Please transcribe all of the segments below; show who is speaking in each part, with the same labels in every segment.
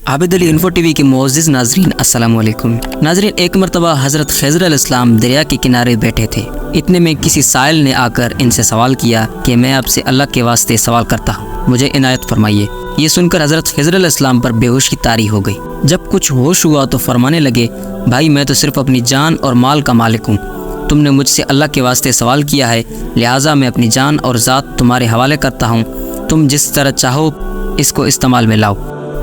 Speaker 1: Abid Ali info T V کے معزز ناظرین السلام علیکم۔ ناظرین، ایک مرتبہ حضرت خضر علیہ السلام دریا کے کنارے بیٹھے تھے۔ اتنے میں کسی سائل نے آ کر ان سے سوال کیا کہ میں آپ سے اللہ کے واسطے سوال کرتا ہوں، مجھے عنایت فرمائیے۔ یہ سن کر حضرت خضر علیہ السلام پر بے ہوش کی طاری ہو گئی۔ جب کچھ ہوش ہوا تو فرمانے لگے، بھائی میں تو صرف اپنی جان اور مال کا مالک ہوں، تم نے مجھ سے اللہ کے واسطے سوال کیا ہے، لہٰذا میں اپنی جان اور ذات تمہارے حوالے کرتا ہوں، تم جس طرح چاہو اس کو استعمال میں لاؤ،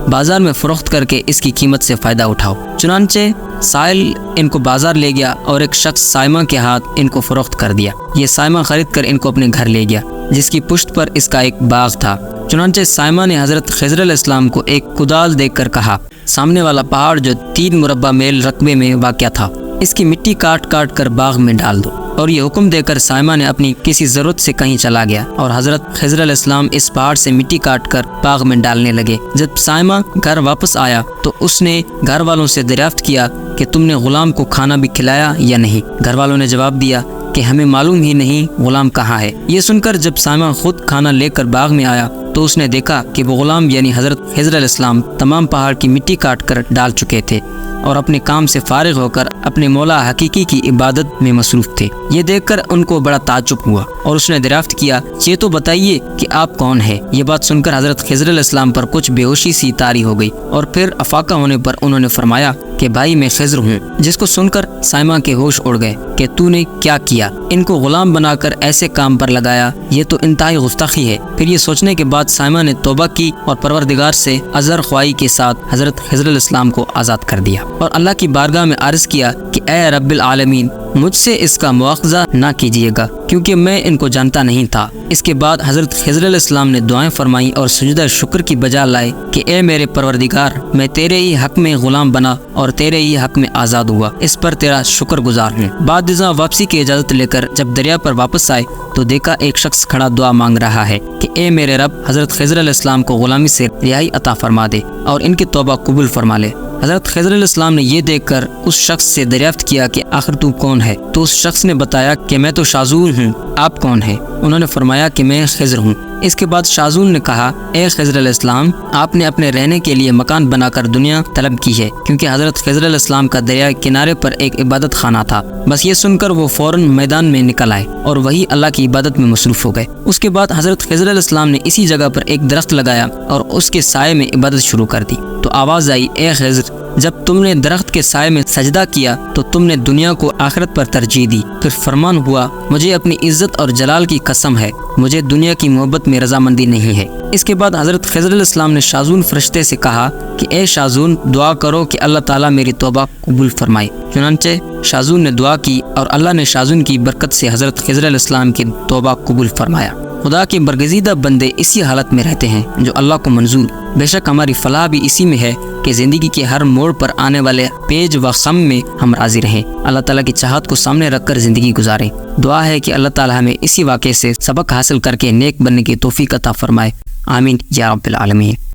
Speaker 1: بازار میں فروخت کر کے اس کی قیمت سے فائدہ اٹھاؤ۔ چنانچہ سائل ان کو بازار لے گیا اور ایک شخص سائمہ کے ہاتھ ان کو فروخت کر دیا۔ یہ سائمہ خرید کر ان کو اپنے گھر لے گیا، جس کی پشت پر اس کا ایک باغ تھا۔ چنانچہ سائمہ نے حضرت خضر علیہ السلام کو ایک کدال دیکھ کر کہا، سامنے والا پہاڑ جو 3 مربع میل رقبے میں واقع تھا، اس کی مٹی کاٹ کاٹ کر باغ میں ڈال دو۔ اور یہ حکم دے کر سائمہ نے اپنی کسی ضرورت سے کہیں چلا گیا اور حضرت خضر علیہ السلام اس پہاڑ سے مٹی کاٹ کر باغ میں ڈالنے لگے۔ جب سائمہ گھر واپس آیا تو اس نے گھر والوں سے دریافت کیا کہ تم نے غلام کو کھانا بھی کھلایا یا نہیں؟ گھر والوں نے جواب دیا کہ ہمیں معلوم ہی نہیں غلام کہاں ہے۔ یہ سن کر جب سائمہ خود کھانا لے کر باغ میں آیا تو اس نے دیکھا کہ وہ غلام یعنی حضرت خضر علیہ السلام تمام پہاڑ کی مٹی کاٹ کر ڈال چکے تھے اور اپنے کام سے فارغ ہو کر اپنے مولا حقیقی کی عبادت میں مصروف تھے۔ یہ دیکھ کر ان کو بڑا تعجب ہوا اور اس نے دریافت کیا، یہ تو بتائیے کہ آپ کون ہیں؟ یہ بات سن کر حضرت خضر علیہ السلام پر کچھ بے ہوشی سی طاری ہو گئی اور پھر افاقہ ہونے پر انہوں نے فرمایا کہ بھائی میں خضر ہوں، جس کو سن کر سائمہ کے ہوش اڑ گئے کہ تو نے کیا کیا؟ ان کو غلام بنا کر ایسے کام پر لگایا، یہ تو انتہائی گستاخی ہے۔ پھر یہ سوچنے کے بعد سائمہ نے توبہ کی اور پروردگار سے عذر خواہی کے ساتھ حضرت خضر علیہ السلام کو آزاد کر دیا اور اللہ کی بارگاہ میں عرض کیا کہ اے رب العالمین، مجھ سے اس کا مواخذہ نہ کیجیے گا کیونکہ میں ان کو جانتا نہیں تھا۔ اس کے بعد حضرت خضر علیہ السلام نے دعائیں فرمائیں اور سجدہ شکر کی بجا لائے کہ اے میرے پروردگار، میں تیرے ہی حق میں غلام بنا اور تیرے ہی حق میں آزاد ہوا، اس پر تیرا شکر گزار ہوں۔ بعد ازاں واپسی کی اجازت لے کر جب دریا پر واپس آئے تو دیکھا ایک شخص کھڑا دعا مانگ رہا ہے کہ اے میرے رب، حضرت خضر علیہ السلام کو غلامی سے رہائی عطا فرما دے اور ان کی توبہ قبول فرما لے۔ حضرت خضر علیہ السلام نے یہ دیکھ کر اس شخص سے دریافت کیا کہ آخر تو کون ہے؟ تو اس شخص نے بتایا کہ میں تو شازون ہوں، آپ کون ہیں؟ انہوں نے فرمایا کہ میں خضر ہوں۔ اس کے بعد شازون نے کہا، اے خضر علیہ السلام، آپ نے اپنے رہنے کے لیے مکان بنا کر دنیا طلب کی ہے، کیونکہ حضرت خضر علیہ السلام کا دریا کنارے پر ایک عبادت خانہ تھا۔ بس یہ سن کر وہ فوراً میدان میں نکل آئے اور وہی اللہ کی عبادت میں مصروف ہو گئے۔ اس کے بعد حضرت خضر علیہ السلام نے اسی جگہ پر ایک درخت لگایا اور اس کے سائے میں عبادت شروع کر دی۔ تو آواز آئی، اے خضر، جب تم نے درخت کے سائے میں سجدہ کیا تو تم نے دنیا کو آخرت پر ترجیح دی۔ پھر فرمان ہوا، مجھے اپنی عزت اور جلال کی قسم ہے، مجھے دنیا کی محبت میں رضامندی نہیں ہے۔ اس کے بعد حضرت خضر علیہ السلام نے شازون فرشتے سے کہا کہ اے شازون، دعا کرو کہ اللہ تعالیٰ میری توبہ قبول فرمائے۔ چنانچہ شازون نے دعا کی اور اللہ نے شازون کی برکت سے حضرت خضر علیہ السلام کی توبہ قبول فرمایا۔ خدا کے برگزیدہ بندے اسی حالت میں رہتے ہیں جو اللہ کو منظور۔ بے شک ہماری فلاح بھی اسی میں ہے کہ زندگی کے ہر موڑ پر آنے والے پیج و خم میں ہم راضی رہیں، اللہ تعالیٰ کی چاہت کو سامنے رکھ کر زندگی گزاریں۔ دعا ہے کہ اللہ تعالیٰ ہمیں اسی واقعے سے سبق حاصل کر کے نیک بننے کی توفیق عطا فرمائے، آمین یا رب العالمین۔